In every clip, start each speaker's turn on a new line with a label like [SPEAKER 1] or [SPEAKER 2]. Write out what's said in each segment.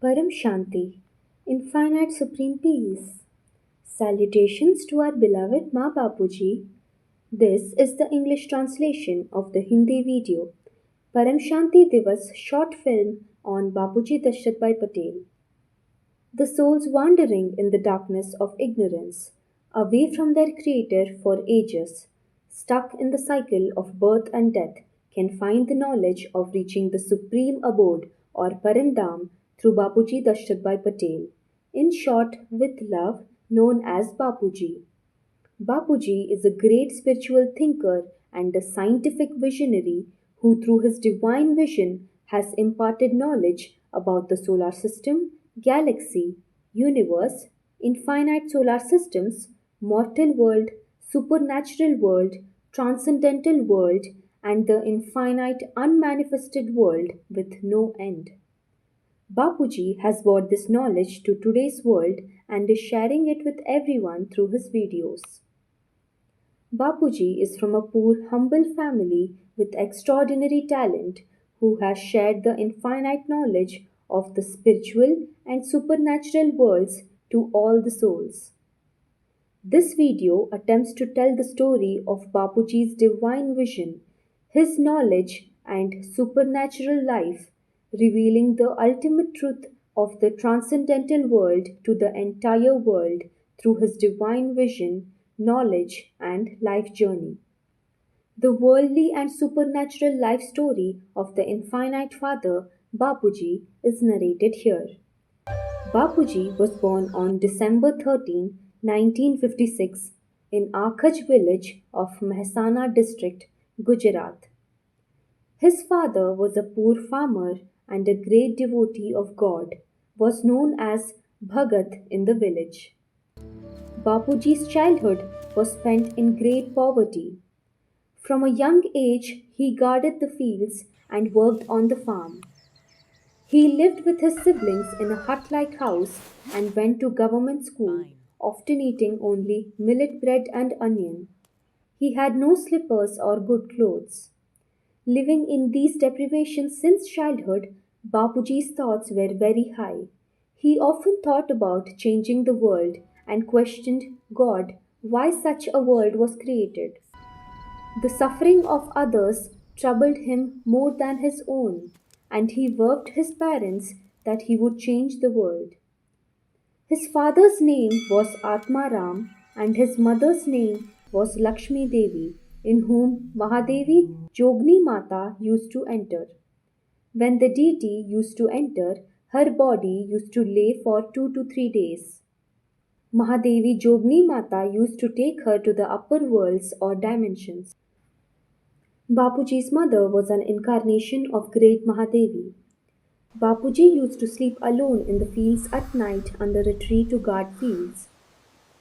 [SPEAKER 1] Param Shanti, Infinite Supreme Peace. Salutations to our beloved Ma Bapuji. This is the English translation of the Hindi video Param Shanti Divas short film on Bapuji Dashrathbhai Patel. The souls wandering in the darkness of ignorance, away from their Creator for ages, stuck in the cycle of birth and death, can find the knowledge of reaching the supreme abode or Parandam through Bapuji Dashrathbhai Patel, in short, with love, known as Bapuji. Bapuji is a great spiritual thinker and a scientific visionary who, through his divine vision, has imparted knowledge about the solar system, galaxy, universe, infinite solar systems, mortal world, supernatural world, transcendental world, and the infinite unmanifested world with no end. Bapuji has brought this knowledge to today's world and is sharing it with everyone through his videos. Bapuji is from a poor, humble family with extraordinary talent who has shared the infinite knowledge of the spiritual and supernatural worlds to all the souls. This video attempts to tell the story of Bapuji's divine vision, his knowledge, and supernatural life, revealing the ultimate truth of the transcendental world to the entire world through his divine vision, knowledge, and life journey. The worldly and supernatural life story of the Infinite Father, Bapuji, is narrated here. Bapuji was born on December 13, 1956, in Akhaj village of Mehsana district, Gujarat. His father was a poor farmer and a great devotee of God, was known as Bhagat in the village. Bapuji's childhood was spent in great poverty. From a young age, he guarded the fields and worked on the farm. He lived with his siblings in a hut like house and went to government school, often eating only millet bread and onion. He had no slippers or good clothes. Living in these deprivations since childhood, Bapuji's thoughts were very high. He often thought about changing the world and questioned God why such a world was created. The suffering of others troubled him more than his own, and he worked his parents that he would change the world. His father's name was Atma and his mother's name was Lakshmi Devi, in whom Mahadevi Jogni Mata used to enter. When the deity used to enter, her body used to lay for 2 to 3 days. Mahadevi Jogni Mata used to take her to the upper worlds or dimensions. Bapuji's mother was an incarnation of great Mahadevi. Bapuji used to sleep alone in the fields at night under a tree to guard fields.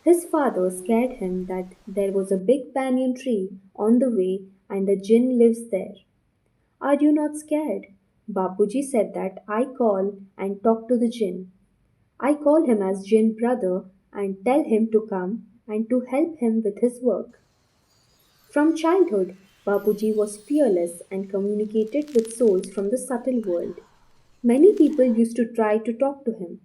[SPEAKER 1] His father scared him that there was a big banyan tree on the way and a jinn lives there. Are you not scared? Bapuji said that I call and talk to the jinn. I call him as jinn brother and tell him to come and to help him with his work. From childhood, Bapuji was fearless and communicated with souls from the subtle world. Many people used to try to talk to him.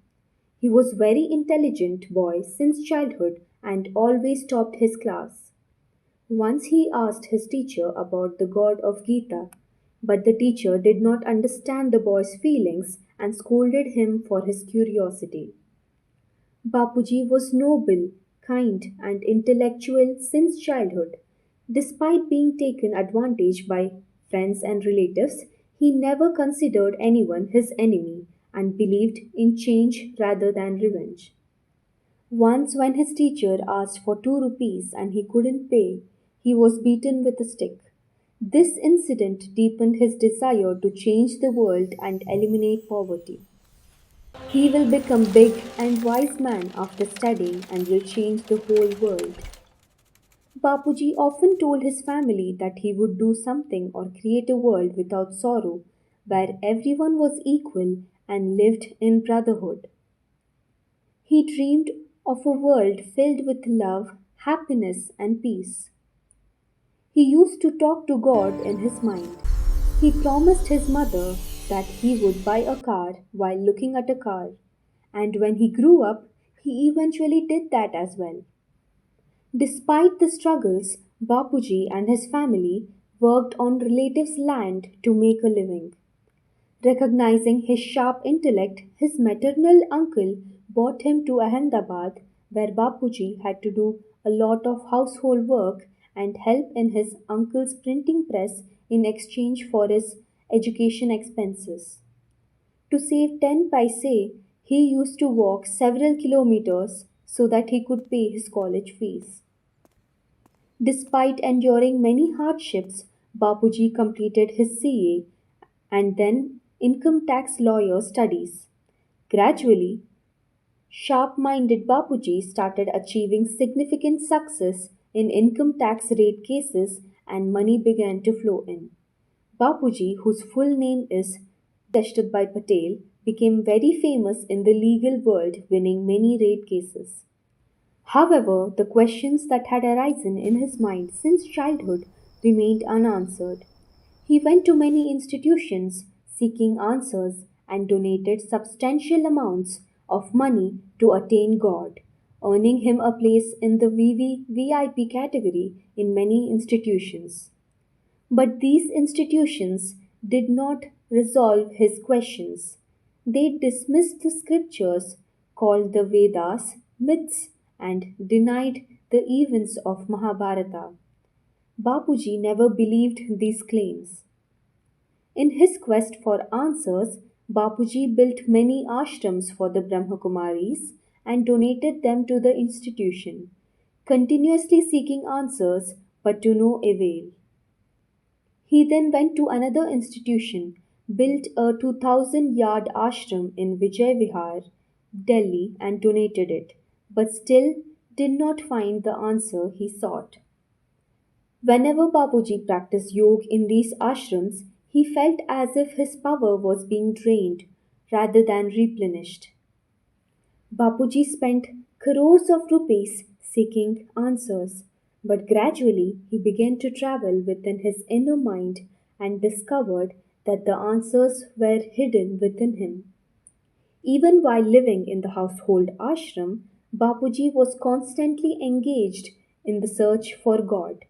[SPEAKER 1] He was very intelligent boy since childhood and always topped his class. Once he asked his teacher about the god of Gita, but the teacher did not understand the boy's feelings and scolded him for his curiosity. Bapuji was noble, kind, and intellectual since childhood. Despite being taken advantage by friends and relatives, he never considered anyone his enemy and believed in change rather than revenge. Once, when his teacher asked for 2 rupees and he couldn't pay, he was beaten with a stick. This incident deepened his desire to change the world and eliminate poverty. He will become big and wise man after studying and will change the whole world. Bapuji often told his family that he would do something or create a world without sorrow, where everyone was equal and lived in brotherhood. He dreamed of a world filled with love, happiness, and peace. He used to talk to God in his mind. He promised his mother that he would buy a car while looking at a car, and when he grew up, he eventually did that as well. Despite the struggles, Bapuji and his family worked on relatives' land to make a living. Recognizing his sharp intellect, his maternal uncle brought him to Ahmedabad, where Bapuji had to do a lot of household work and help in his uncle's printing press in exchange for his education expenses. To save 10 paise, he used to walk several kilometers so that he could pay his college fees. Despite enduring many hardships, Bapuji completed his CA and then income tax lawyer studies. Gradually, sharp minded Bapuji started achieving significant success in income tax rate cases and money began to flow in. Bapuji, whose full name is Dashrathbhai Patel, became very famous in the legal world, winning many rate cases. However, the questions that had arisen in his mind since childhood remained unanswered. He went to many institutions seeking answers and donated substantial amounts of money to attain God, earning him a place in the VVVIP category in many institutions. But these institutions did not resolve his questions. They dismissed the scriptures, called the Vedas myths, and denied the events of Mahabharata. Bapuji never believed these claims. In his quest for answers, Bapuji built many ashrams for the Brahmakumaris and donated them to the institution, continuously seeking answers but to no avail. He then went to another institution, built a 2000 yard ashram in Vijay Vihar, Delhi, and donated it, but still did not find the answer he sought. Whenever Bapuji practiced yoga in these ashrams, he felt as if his power was being drained rather than replenished. Bapuji spent crores of rupees seeking answers, but gradually he began to travel within his inner mind and discovered that the answers were hidden within him. Even while living in the household ashram, Bapuji was constantly engaged in the search for God.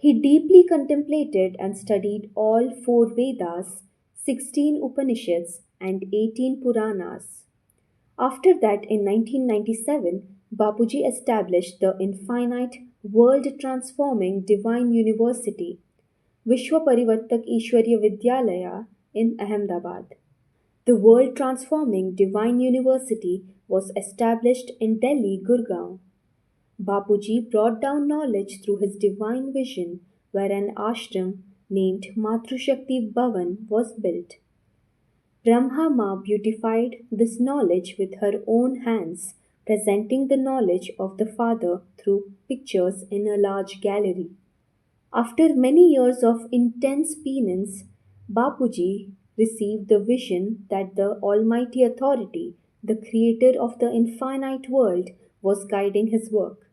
[SPEAKER 1] He deeply contemplated and studied all four Vedas, 16 Upanishads, and 18 Puranas. After that, in 1997, Bapuji established the infinite, world transforming Divine University, Vishwa Parivartak Ishwarya Vidyalaya, in Ahmedabad. The world transforming Divine University was established in Delhi, Gurgaon. Bapuji brought down knowledge through his divine vision, where an ashram named Matrushakti Bhavan was built. Brahma Ma beautified this knowledge with her own hands, presenting the knowledge of the Father through pictures in a large gallery. After many years of intense penance, Bapuji received the vision that the Almighty Authority, the creator of the infinite world, was guiding his work.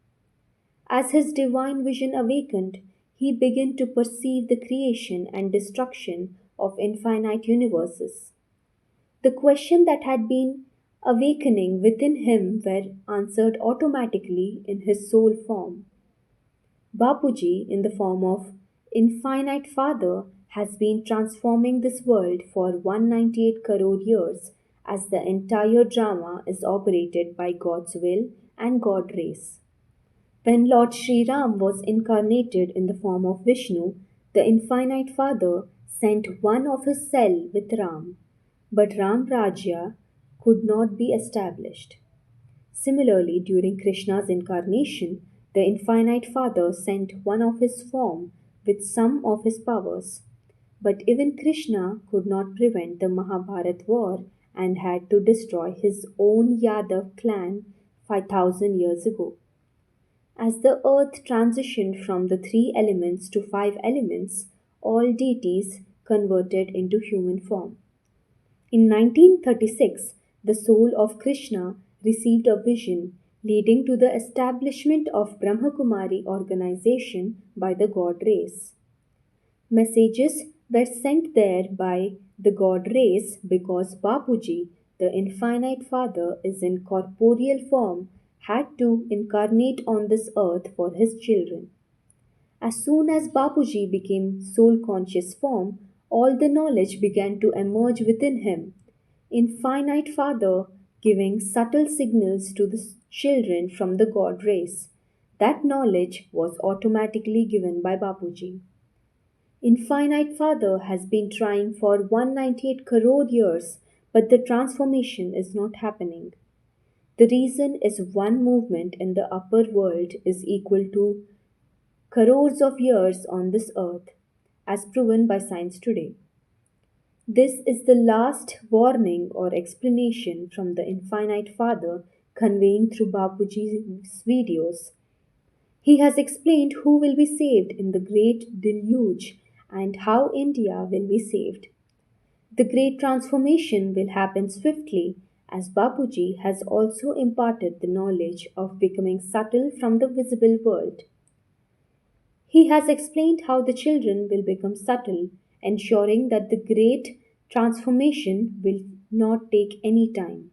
[SPEAKER 1] As his divine vision awakened, he began to perceive the creation and destruction of infinite universes. The question that had been awakening within him were answered automatically in his soul form. Bapuji, in the form of Infinite Father, has been transforming this world for 198 crore years as the entire drama is operated by God's will and God race. When Lord Sri Ram was incarnated in the form of Vishnu, the Infinite Father sent one of his cell with Ram, but Ram Rajya could not be established. Similarly, during Krishna's incarnation, the Infinite Father sent one of his form with some of his powers. But even Krishna could not prevent the Mahabharat war and had to destroy his own Yadav clan 5000 years ago. As the earth transitioned from the three elements to five elements, all deities converted into human form. In 1936, the soul of Krishna received a vision leading to the establishment of Brahmakumari organization by the god race. Messages were sent there by the god race because Bapuji, the infinite father, is in corporeal form, had to incarnate on this earth for his children. As soon as Bapuji became soul conscious form, all the knowledge began to emerge within him. Infinite Father giving subtle signals to the children from the God race. That knowledge was automatically given by Bapuji. Infinite Father has been trying for 198 crore years, but the transformation is not happening. The reason is one movement in the upper world is equal to crores of years on this earth, as proven by science today. This is the last warning or explanation from the Infinite Father conveying through Bapuji's videos. He has explained who will be saved in the great deluge and how India will be saved. The great transformation will happen swiftly as Bapuji has also imparted the knowledge of becoming subtle from the visible world. He has explained how the children will become subtle, ensuring that the great transformation will not take any time.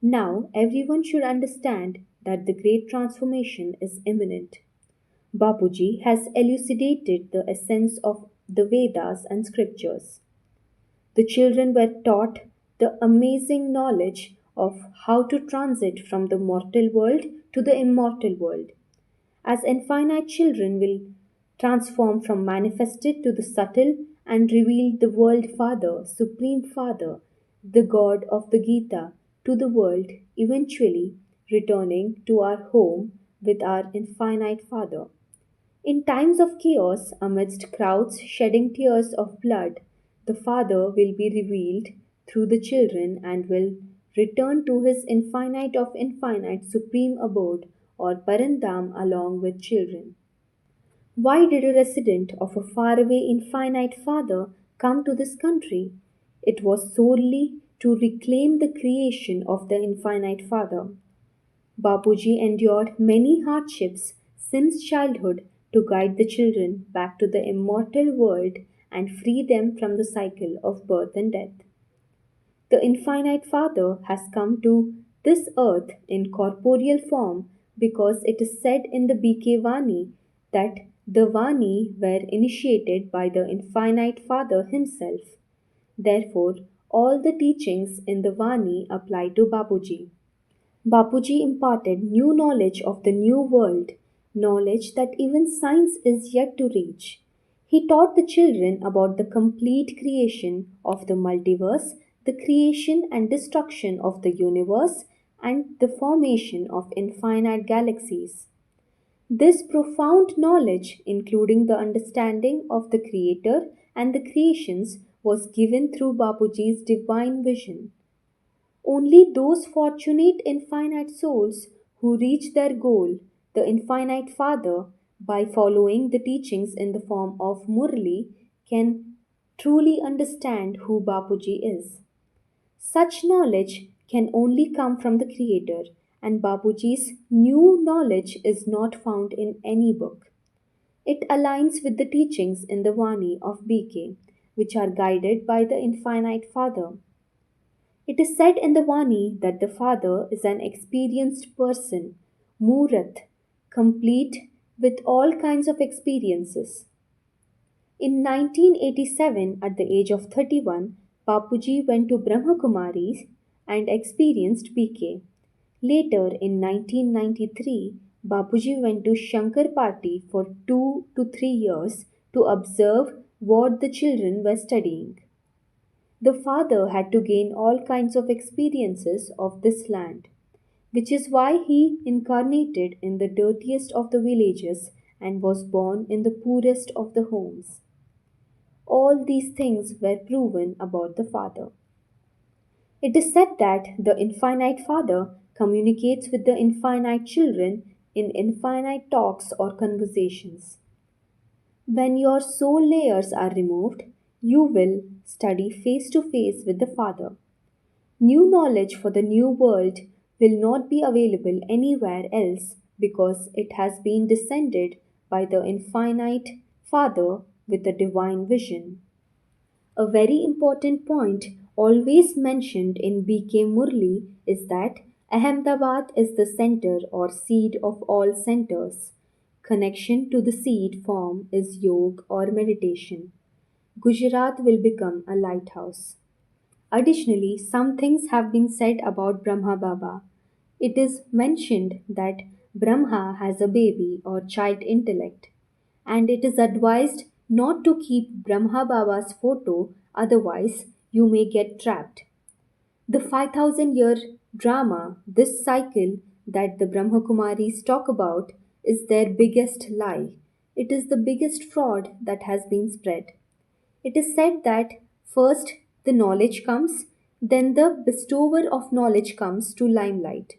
[SPEAKER 1] Now, everyone should understand that the great transformation is imminent. Bapuji has elucidated the essence of the Vedas and scriptures. The children were taught the amazing knowledge of how to transit from the mortal world to the immortal world. As infinite children will transform from manifested to the subtle and reveal the world Father, Supreme Father, the God of the Gita, to the world, eventually returning to our home with our infinite Father. In times of chaos, amidst crowds shedding tears of blood, the Father will be revealed through the children and will return to his infinite of infinite supreme abode or parandam along with children. Why did a resident of a faraway infinite Father come to this country? It was solely to reclaim the creation of the infinite Father. Bapuji endured many hardships since childhood to guide the children back to the immortal world and free them from the cycle of birth and death. The infinite Father has come to this earth in corporeal form because it is said in the BK Vani that the Vani were initiated by the infinite Father himself. Therefore, all the teachings in the Vani apply to Bapuji. Bapuji imparted new knowledge of the new world, knowledge that even science is yet to reach. He taught the children about the complete creation of the multiverse, the creation and destruction of the universe, and the formation of infinite galaxies. This profound knowledge, including the understanding of the Creator and the creations, was given through Bapuji's divine vision. Only those fortunate infinite souls who reach their goal, the infinite Father, by following the teachings in the form of Murli, can truly understand who Bapuji is. Such knowledge can only come from the Creator, and Bapuji's new knowledge is not found in any book. It aligns with the teachings in the Vani of BK, which are guided by the infinite Father. It is said in the Vani that the Father is an experienced person, Murat, complete with all kinds of experiences. In 1987, at the age of 31, Bapuji went to Brahma Kumaris and experienced BK. Later, in 1993, Bapuji went to Shankar Party for 2 to 3 years to observe what the children were studying. The father had to gain all kinds of experiences of this land, which is why he incarnated in the dirtiest of the villages and was born in the poorest of the homes. All these things were proven about the Father. It is said that the infinite Father communicates with the infinite children in infinite talks or conversations. When your soul layers are removed, you will study face to face with the Father. New knowledge for the new world will not be available anywhere else because it has been descended by the infinite Father with a divine vision. A very important point always mentioned in B.K. Murli is that Ahmedabad is the center or seed of all centers. Connection to the seed form is yoga or meditation. Gujarat will become a lighthouse. Additionally, some things have been said about Brahma Baba. It is mentioned that Brahma has a baby or child intellect, and it is advised not to keep Brahma Baba's photo, otherwise, you may get trapped. The 5000-year drama, this cycle that the Brahma Kumaris talk about, is their biggest lie. It is the biggest fraud that has been spread. It is said that first the knowledge comes, then the bestower of knowledge comes to limelight.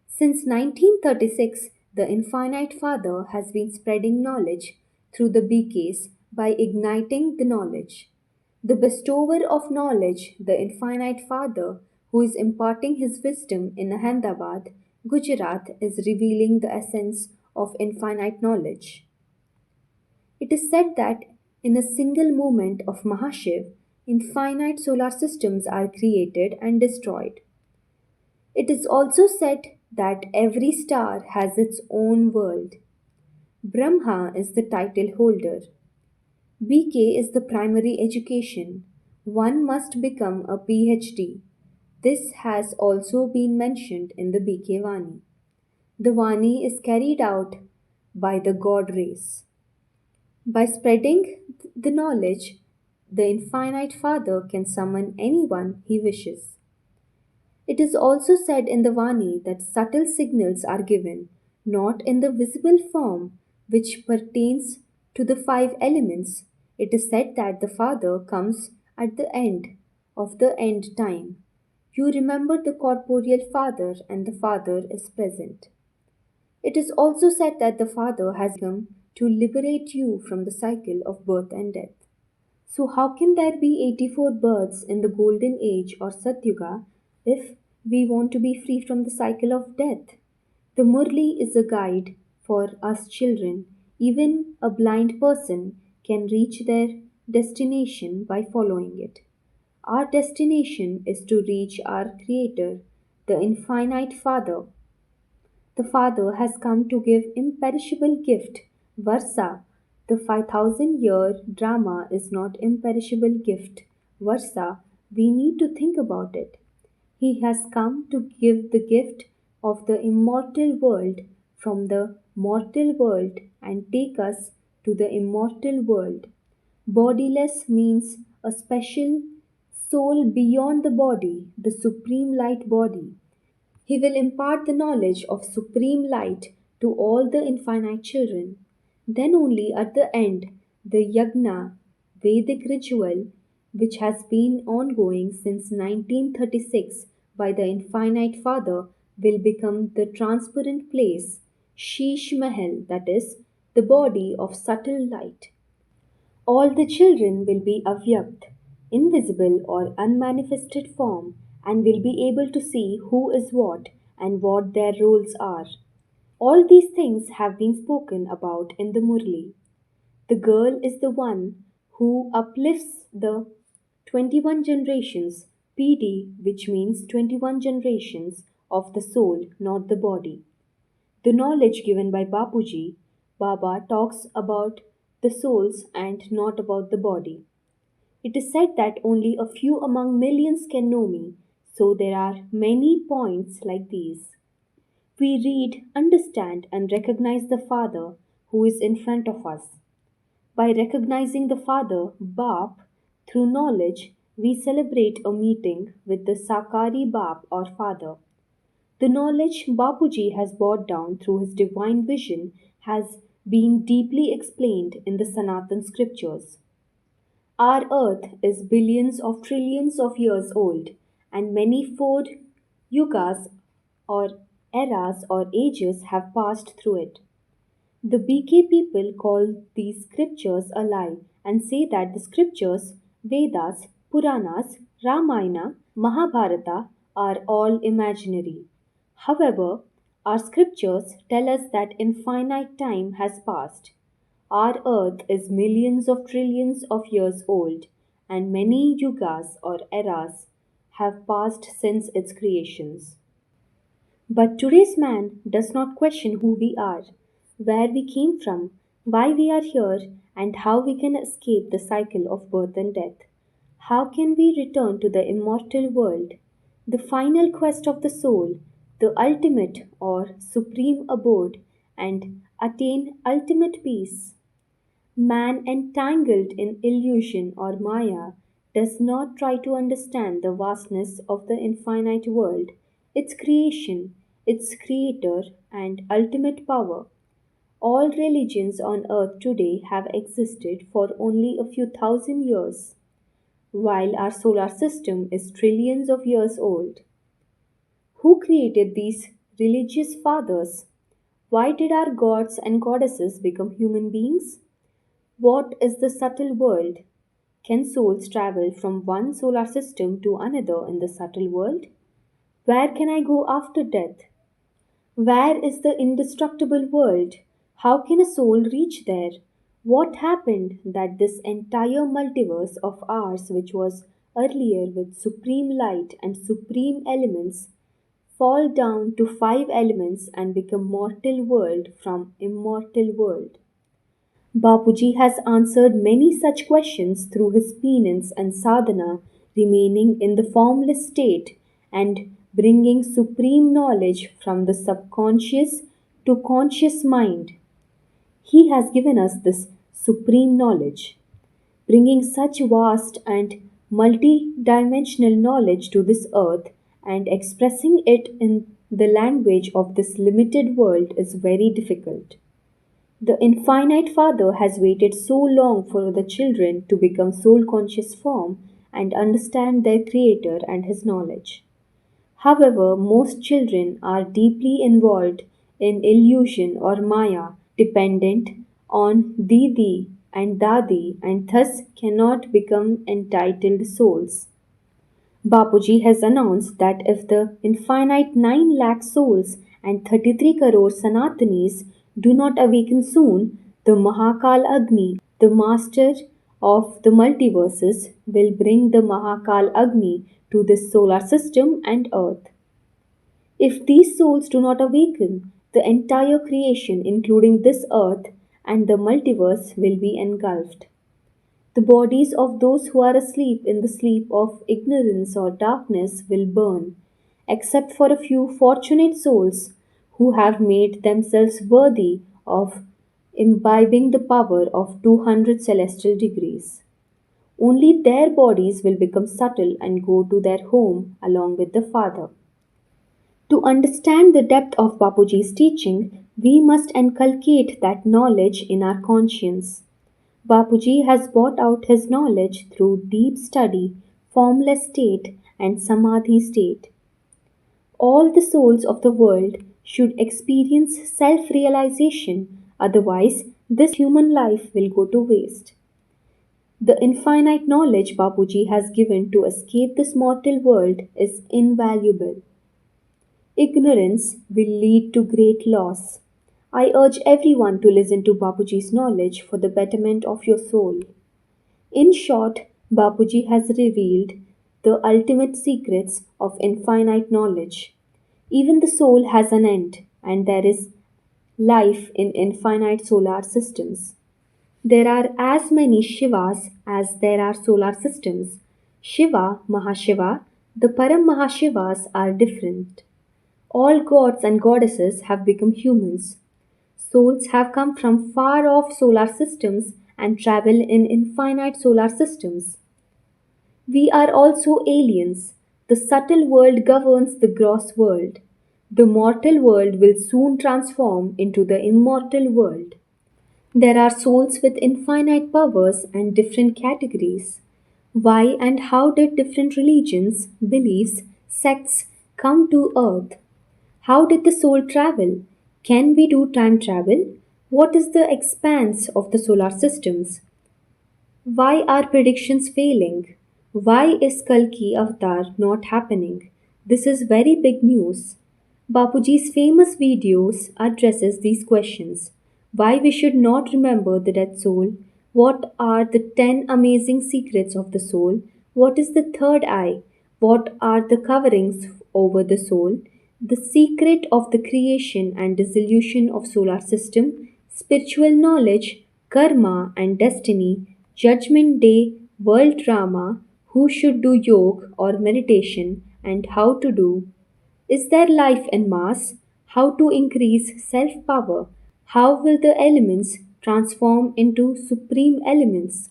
[SPEAKER 1] Since 1936, the Infinite Father has been spreading knowledge through the BKs by igniting the knowledge. The bestower of knowledge, the Infinite Father, who is imparting his wisdom in Ahmedabad, Gujarat, is revealing the essence of infinite knowledge. It is said that in a single moment of Mahashiv, infinite solar systems are created and destroyed. It is also said that every star has its own world. Brahma is the title holder. BK is the primary education. One must become a PhD. This has also been mentioned in the BK Vani. The Vani is carried out by the God race. By spreading the knowledge, the Infinite Father can summon anyone he wishes. It is also said in the Vani that subtle signals are given, not in the visible form which pertains to the five elements. It is said that the Father comes at the end of the end time. You remember the corporeal Father, and the Father is present. It is also said that the Father has come to liberate you from the cycle of birth and death. So, how can there be 84 births in the Golden Age or Satyuga if we want to be free from the cycle of death? The Murli is a guide for us children. Even a blind person can reach their destination by following it. Our destination is to reach our Creator, the Infinite Father. The Father has come to give imperishable gift, Varsa. The 5000-year drama is not imperishable gift, Varsa. We need to think about it. He has come to give the gift of the immortal world from the mortal world and take us to the immortal world. Bodiless means a special soul beyond the body, the supreme light body. He will impart the knowledge of supreme light to all the infinite children. Then only at the end, the yagna, Vedic ritual, which has been ongoing since 1936 by the Infinite Father, will become the transparent place, Sheesh Mahal, that is, the body of subtle light. All the children will be avyakt, invisible or unmanifested form, and will be able to see who is what and what their roles are. All these things have been spoken about in the Murli. The girl is the one who uplifts the 21 generations, PD, which means 21 generations of the soul, not the body. The knowledge given by Bapuji, Baba talks about the souls and not about the body. It is said that only a few among millions can know me, so there are many points like these. We read, understand, and recognize the Father who is in front of us. By recognizing the Father, Bap, through knowledge, we celebrate a meeting with the Sakari Bap or Father. The knowledge Bapuji has brought down through his divine vision has been deeply explained in the Sanatan scriptures. Our earth is billions of trillions of years old, and many four yugas or eras or ages have passed through it. The BK people call these scriptures a lie and say that the scriptures, Vedas, Puranas, Ramayana, Mahabharata are all imaginary. However, our scriptures tell us that infinite time has passed. Our earth is millions of trillions of years old, and many yugas or eras have passed since its creations. But today's man does not question who we are, where we came from, why we are here, and how we can escape the cycle of birth and death. How can we return to the immortal world, the final quest of the soul, the ultimate or supreme abode, and attain ultimate peace? Man entangled in illusion or maya does not try to understand the vastness of the infinite world, its creation, its creator, and ultimate power. All religions on earth today have existed for only a few thousand years, while our solar system is trillions of years old. Who created these religious fathers? Why did our gods and goddesses become human beings? What is the subtle world? Can souls travel from one solar system to another in the subtle world? Where can I go after death? Where is the indestructible world? How can a soul reach there? What happened that this entire multiverse of ours, which was earlier with supreme light and supreme elements, fall down to five elements and become mortal world from immortal world? Bapuji has answered many such questions through his penance and sadhana, remaining in the formless state and bringing supreme knowledge from the subconscious to conscious mind. He has given us this supreme knowledge, bringing such vast and multi-dimensional knowledge to this earth and expressing it in the language of this limited world is very difficult. The infinite Father has waited so long for the children to become soul conscious form and understand their Creator and His knowledge. However, most children are deeply involved in illusion or maya, dependent on Didi and Dadi, and thus cannot become entitled souls. Bapuji has announced that if the infinite 9 lakh souls and 33 crore Sanatanis do not awaken soon, the Mahakal Agni, the master of the multiverses, will bring the Mahakal Agni to this solar system and earth. If these souls do not awaken, the entire creation, including this earth and the multiverse, will be engulfed. The bodies of those who are asleep in the sleep of ignorance or darkness will burn, except for a few fortunate souls who have made themselves worthy of imbibing the power of 200 celestial degrees. Only their bodies will become subtle and go to their home along with the Father. To understand the depth of Bapuji's teaching, we must inculcate that knowledge in our conscience. Bapuji has brought out his knowledge through deep study, formless state, and samadhi state. All the souls of the world should experience self realization, otherwise, this human life will go to waste. The infinite knowledge Bapuji has given to escape this mortal world is invaluable. Ignorance will lead to great loss. I urge everyone to listen to Bapuji's knowledge for the betterment of your soul. In short, Bapuji has revealed the ultimate secrets of infinite knowledge. Even the soul has an end, and there is life in infinite solar systems. There are as many Shivas as there are solar systems. Shiva, Mahashiva, the Param Mahashivas are different. All gods and goddesses have become humans. Souls have come from far off solar systems and travel in infinite solar systems. We are also aliens. The subtle world governs the gross world. The mortal world will soon transform into the immortal world. There are souls with infinite powers and different categories. Why and how did different religions, beliefs, sects come to earth? How did the soul travel? Can we do time travel? What is the expanse of the solar systems? Why are predictions failing? Why is Kalki Avatar not happening? This is very big news. Bapuji's famous videos addresses these questions. Why we should not remember the dead soul, What are the 10 amazing secrets of the soul? What is the third eye? What are the coverings over the soul? The secret of the creation and dissolution of solar system, spiritual knowledge, karma and destiny, judgment day, world drama, who should do yoga or meditation and how to do. Is there life in Mars? How to increase self power? How will the elements transform into supreme elements?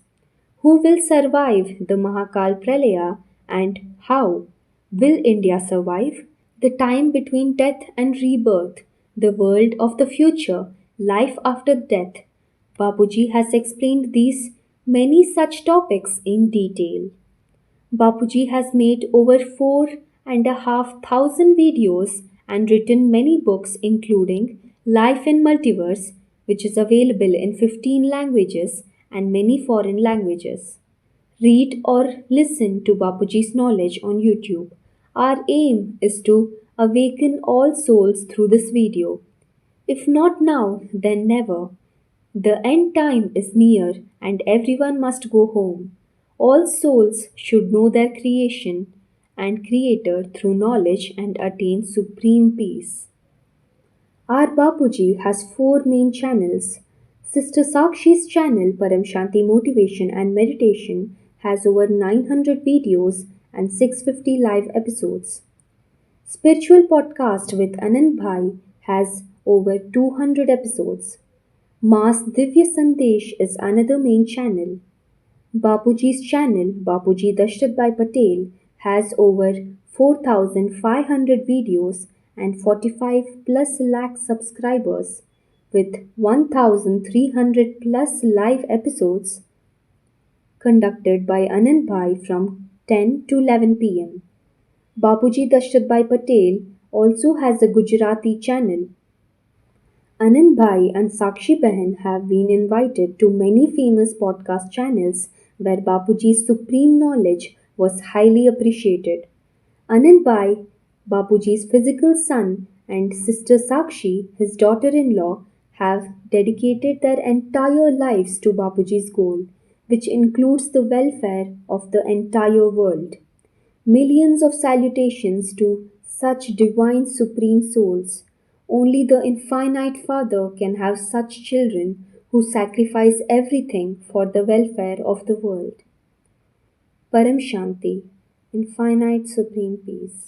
[SPEAKER 1] Who will survive the Mahakal Pralaya and how? Will India survive? The time between death and rebirth, the world of the future, life after death. Babuji has explained these many such topics in detail. Bapuji has made over 4,500 videos and written many books, including Life in Multiverse, which is available in 15 languages and many foreign languages. Read or listen to Bapuji's knowledge on YouTube. Our aim is to awaken all souls through this video. If not now, then never. The end time is near and everyone must go home. All souls should know their creation and creator through knowledge and attain supreme peace. Our Bapuji has four main channels. Sister Sakshi's channel Param Shanti Motivation and Meditation has over 900 videos and 650 live episodes. Spiritual Podcast with Anand Bhai has over 200 episodes. Mass Divya Sandesh is another main channel. Bapuji's channel, Bapuji Dashrathbhai Patel, has over 4,500 videos and 45 plus lakh subscribers with 1,300 plus live episodes conducted by Anand Bhai from 10 to 11 pm. Bapuji Dashrathbhai Patel also has a Gujarati channel. Anand Bhai and Sakshi Behan have been invited to many famous podcast channels where Bapuji's supreme knowledge was highly appreciated. Anand Bhai, Bapuji's physical son, and sister Sakshi, his daughter-in-law, have dedicated their entire lives to Bapuji's goal, which includes the welfare of the entire world. Millions of salutations to such divine supreme souls. Only the infinite Father can have such children who sacrifice everything for the welfare of the world. Param Shanti, infinite supreme peace.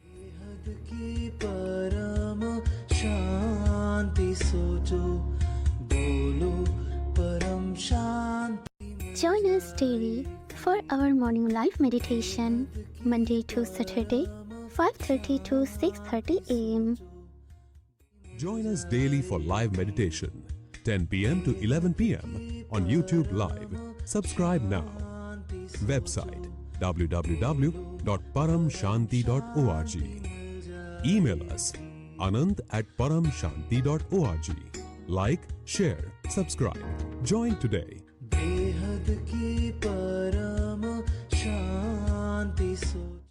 [SPEAKER 2] बेहद की परम शांति सोचो बोलो परम शांति
[SPEAKER 3] Join us daily for our morning live meditation, Monday to Saturday, 5:30 to 6:30 a.m.
[SPEAKER 4] Join us daily for live meditation, 10 p.m. to 11 p.m. on YouTube Live. Subscribe now. Website www.paramshanti.org. Email us anant@paramshanti.org. Like, share, subscribe. Join today.
[SPEAKER 2] बेहद की परम शांति सोचो